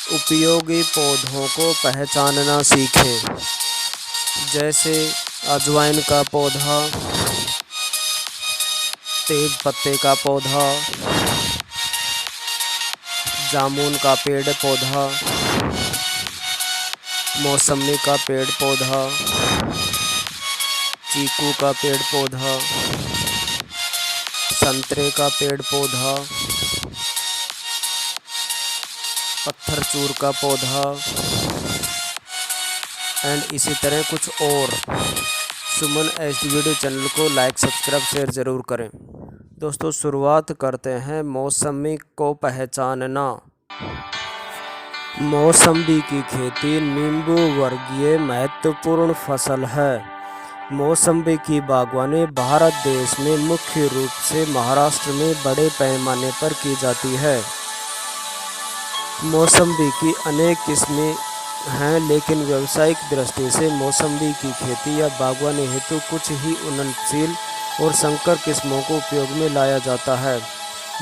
उपयोगी पौधों को पहचानना सीखें। जैसे अजवाइन का पौधा, तेज पत्ते का पौधा, जामुन का पेड़ पौधा, मौसमी का पेड़ पौधा, चीकू का पेड़ पौधा, संतरे का पेड़ पौधा, पत्थर चूर का पौधा एंड इसी तरह कुछ और। सुमन एचडी वीडियो चैनल को लाइक, सब्सक्राइब, शेयर ज़रूर करें। दोस्तों, शुरुआत करते हैं मौसमी को पहचानना। मौसम्बी की खेती नींबू वर्गीय महत्वपूर्ण फसल है। मौसम्बी की बागवानी भारत देश में मुख्य रूप से महाराष्ट्र में बड़े पैमाने पर की जाती है। मौसम्बी की अनेक किस्में हैं, लेकिन व्यावसायिक दृष्टि से मौसम्बी की खेती या बागवानी हेतु कुछ ही उन्नतशील और संकर किस्मों को उपयोग में लाया जाता है,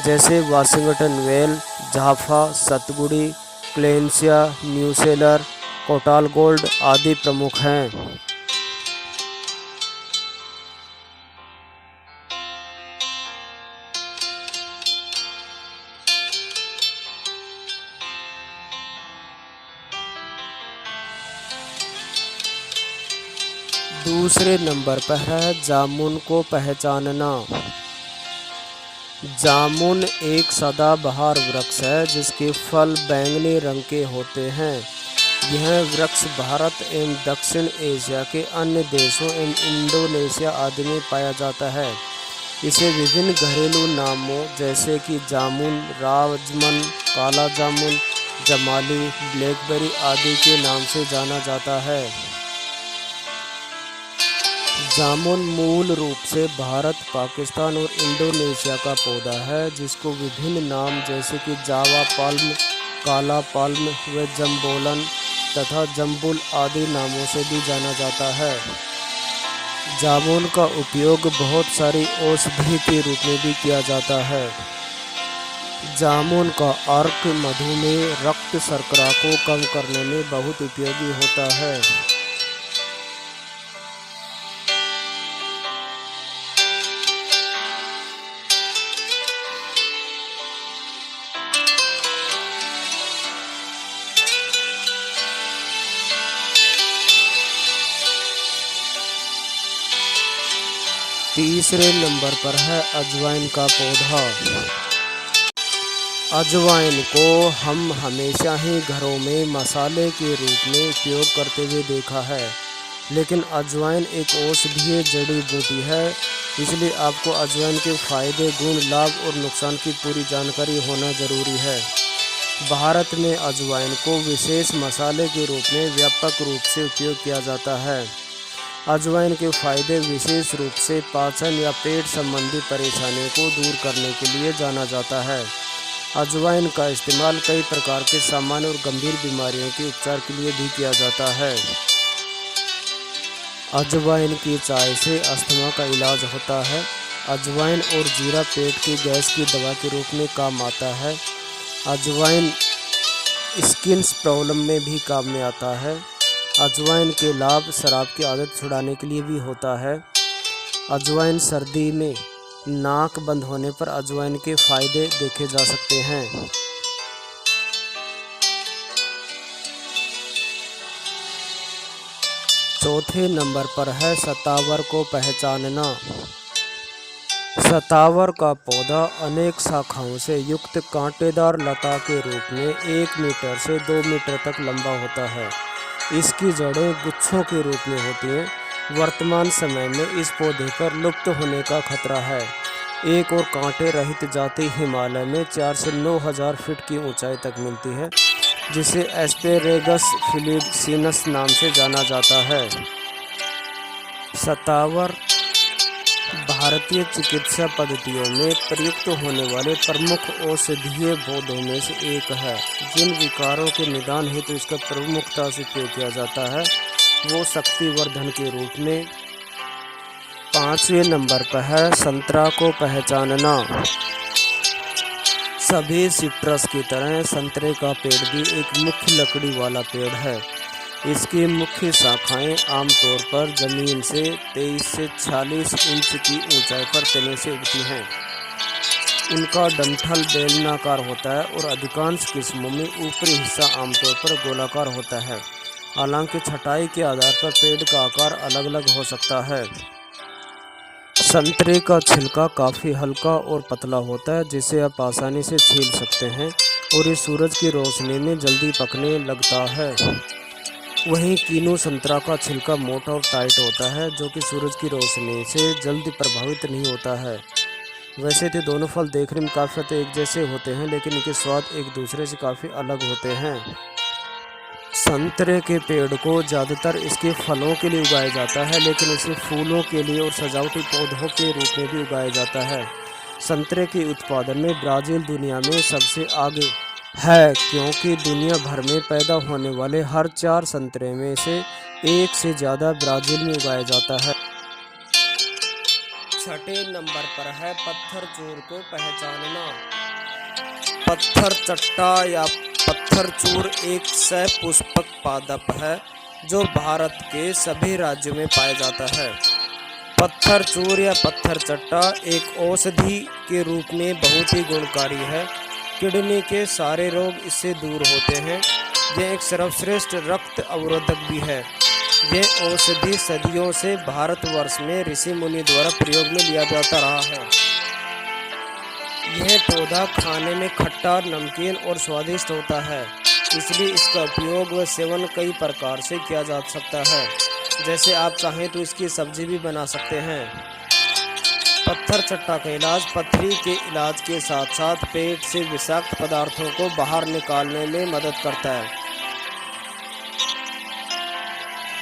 जैसे Washington well, जाफा, सतगुड़ी, क्लेंसिया, nucellar, Kotal gold आदि प्रमुख हैं। दूसरे नंबर पर है जामुन को पहचानना। जामुन एक सदाबहार वृक्ष है जिसके फल बैंगनी रंग के होते हैं। यह वृक्ष भारत एवं दक्षिण एशिया के अन्य देशों एवं इंडोनेशिया आदि में पाया जाता है। इसे विभिन्न घरेलू नामों जैसे कि जामुन, राजमन, काला जामुन, जमाली, ब्लैकबेरी आदि के नाम से जाना जाता है। जामुन मूल रूप से भारत, पाकिस्तान और इंडोनेशिया का पौधा है, जिसको विभिन्न नाम जैसे कि जावा पाल्म, काला पाल्म व जम्बोलन तथा जम्बुल आदि नामों से भी जाना जाता है। जामुन का उपयोग बहुत सारी औषधि के रूप में भी किया जाता है। जामुन का अर्क मधुमेह, रक्त शर्करा को कम करने में बहुत उपयोगी होता है। तीसरे नंबर पर है अजवाइन का पौधा। अजवाइन को हम हमेशा ही घरों में मसाले के रूप में उपयोग करते हुए देखा है, लेकिन अजवाइन एक औषधीय जड़ी बूटी है, इसलिए आपको अजवाइन के फायदे, गुण, लाभ और नुकसान की पूरी जानकारी होना जरूरी है। भारत में अजवाइन को विशेष मसाले के रूप में व्यापक रूप से उपयोग किया जाता है। अजवाइन के फायदे विशेष रूप से पाचन या पेट संबंधी परेशानियों को दूर करने के लिए जाना जाता है। अजवाइन का इस्तेमाल कई प्रकार के सामान्य और गंभीर बीमारियों के उपचार के लिए भी किया जाता है। अजवाइन की चाय से अस्थमा का इलाज होता है। अजवाइन और जीरा पेट की गैस की दवा के रूप में काम आता है। अजवाइन स्किन प्रॉब्लम में भी काम में आता है। अजवाइन के लाभ शराब की आदत छुड़ाने के लिए भी होता है। अजवाइन सर्दी में नाक बंद होने पर अजवाइन के फायदे देखे जा सकते हैं। चौथे नंबर पर है सतावर को पहचानना। सतावर का पौधा अनेक शाखाओं से युक्त कांटेदार लता के रूप में 1 मीटर से 2 मीटर तक लंबा होता है। इसकी जड़ें गुच्छों के रूप में होती हैं। वर्तमान समय में इस पौधे पर लुप्त होने का खतरा है। एक और कांटे रहित जाति हिमालय में 4 से 9,000 फीट की ऊंचाई तक मिलती है, जिसे एस्पेरेगस फिलिडीनस नाम से जाना जाता है। सतावर भारतीय चिकित्सा पद्धतियों में प्रयुक्त होने वाले प्रमुख औषधीय पौधों में से एक है। जिन विकारों के निदान हेतु इसका प्रमुखता से उपयोग किया जाता है वो शक्तिवर्धन के रूप में। 5वें नंबर पर है संतरा को पहचानना। सभी सिट्रस की तरह संतरे का पेड़ भी एक मुख्य लकड़ी वाला पेड़ है। इसकी मुख्य शाखाएं आमतौर पर जमीन से 23 से 46 इंच की ऊंचाई पर तने से उगती हैं। उनका डंठल बेलनाकार होता है और अधिकांश किस्मों में ऊपरी हिस्सा आमतौर पर गोलाकार होता है। हालांकि छटाई के आधार पर पेड़ का आकार अलग अलग हो सकता है। संतरे का छिलका काफ़ी हल्का और पतला होता है, जिसे आप आसानी से छील सकते हैं और ये सूरज की रोशनी में जल्दी पकने लगता है। वहीं कीनू संतरा का छिलका मोटा और टाइट होता है, जो कि सूरज की रोशनी से जल्दी प्रभावित नहीं होता है। वैसे तो दोनों फल देखने में काफ़ी हद तक एक जैसे होते हैं, लेकिन इनके स्वाद एक दूसरे से काफ़ी अलग होते हैं। संतरे के पेड़ को ज़्यादातर इसके फलों के लिए उगाया जाता है, लेकिन इसे फूलों के लिए और सजावटी पौधों के रूप में भी उगाया जाता है। संतरे के उत्पादन में ब्राज़ील दुनिया में सबसे आगे है, क्योंकि दुनिया भर में पैदा होने वाले हर 4 संतरे में से एक से ज़्यादा ब्राज़ील में उगाया जाता है। छठे नंबर पर है पत्थर चूर को पहचानना। पत्थर चट्टा या पत्थर चूर एक सपुष्पक पादप है जो भारत के सभी राज्यों में पाया जाता है। पत्थर चूर या पत्थर चट्टा एक औषधि के रूप में बहुत ही गुणकारी है। किडनी के सारे रोग इससे दूर होते हैं। यह एक सर्वश्रेष्ठ रक्त अवरोधक भी है। यह औषधि सदियों से भारतवर्ष में ऋषि मुनि द्वारा प्रयोग में लिया जाता रहा है। यह पौधा खाने में खट्टा, नमकीन और स्वादिष्ट होता है, इसलिए इसका उपयोग व सेवन कई प्रकार से किया जा सकता है। जैसे आप चाहें तो इसकी सब्जी भी बना सकते हैं। पत्थर चट्टा का इलाज पथरी के इलाज के साथ साथ पेट से विषाक्त पदार्थों को बाहर निकालने में मदद करता है।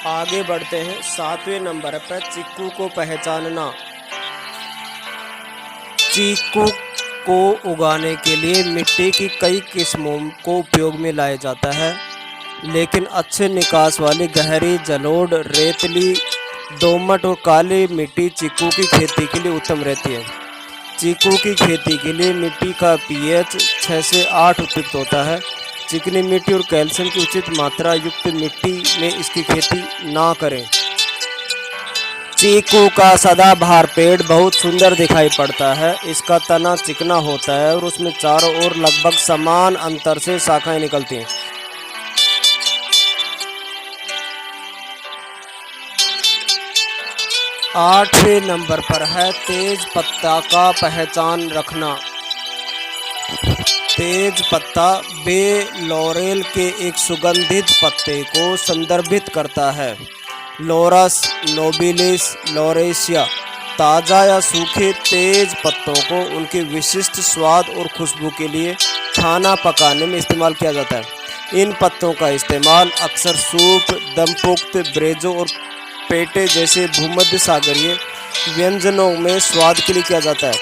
आगे बढ़ते हैं। 7वें नंबर पर चीकू को पहचानना। चीकू को उगाने के लिए मिट्टी की कई किस्मों को उपयोग में लाया जाता है, लेकिन अच्छे निकास वाली गहरी जलोढ़, रेतली, दोमट और काली मिट्टी चीकू की खेती के लिए उत्तम रहती है। चीकू की खेती के लिए मिट्टी का pH 6 से 8 उपयुक्त होता है। चिकनी मिट्टी और कैल्शियम की उचित मात्रा युक्त मिट्टी में इसकी खेती ना करें। चीकू का सदाबहार पेड़ बहुत सुंदर दिखाई पड़ता है। इसका तना चिकना होता है और उसमें चारों ओर लगभग समान अंतर से शाखाएं निकलती हैं। आठवें नंबर पर है तेज पत्ता का पहचान रखना। तेज पत्ता बे लॉरेल के एक सुगंधित पत्ते को संदर्भित करता है। लॉरस नोबिलिस लॉरेशिया ताज़ा या सूखे तेज पत्तों को उनके विशिष्ट स्वाद और खुशबू के लिए खाना पकाने में इस्तेमाल किया जाता है। इन पत्तों का इस्तेमाल अक्सर सूप, दमपुख्त, ब्रेजो और पेटे जैसे भूमध्य सागरीय व्यंजनों में स्वाद के लिए किया जाता है।